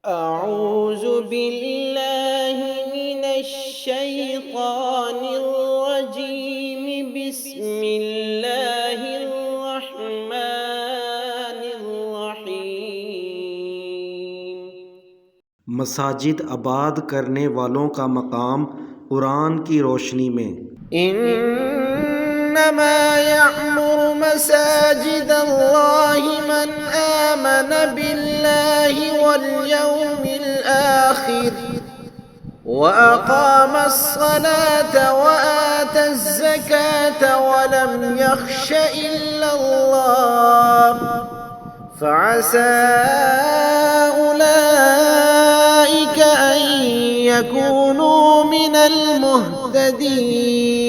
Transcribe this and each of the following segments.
अऊज़ु बिल्लाहि मिनश्शैतानिर्रजीम बिस्मिल्लाहिर्रहमानिर्रहीम। मसाजिद आबाद करने वालों का मकाम कुरान की रोशनी में। इन्नमा यअमुरु मसाजिद अल्लाहि मन आमन बिल्लाहि वल यौमिल आखिर व अक़ामस्सलात व आतज़्ज़कात व लम यख़्श इल्लल्लाह फ़असा उलाइक अन यकूनू मिनल मुहतदीन।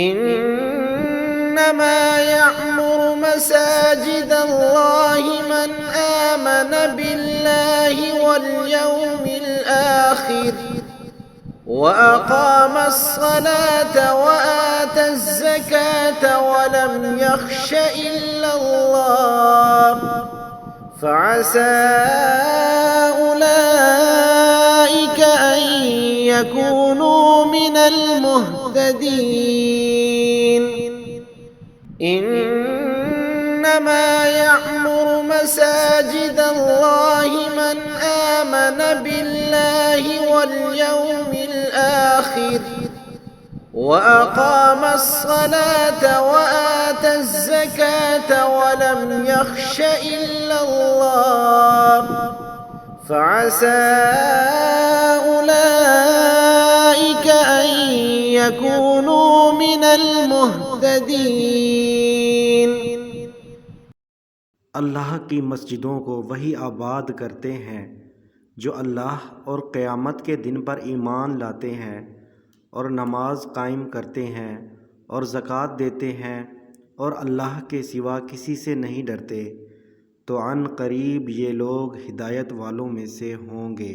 इन्नमा यअमुरु मसाजिद अल्लाहि मन आमन बिल्लाहि वल यौमिल आखिर व अक़ामस्सलात व आतज़्ज़कात व लम यख़्श इल्लल्लाह फ़असा उलाइक अन यकूनू मिनल मुहतदीन। इन्नमा यअमुरु मसाजिद अल्लाहि मन आमन बिल्लाहि वल यौमिल आखिर व अक़ामस्सलात व आतज़्ज़कात व लम यख़्श इल्लल्लाह फ़असा उलाइक अन यकूनू मिनल मुहतदीन। अल्लाह की मस्जिदों को वही आबाद करते हैं जो अल्लाह और क़यामत के दिन पर ईमान लाते हैं और नमाज कायम करते हैं और ज़कात देते हैं और अल्लाह के सिवा किसी से नहीं डरते, तो अन करीब ये लोग हिदायत वालों में से होंगे।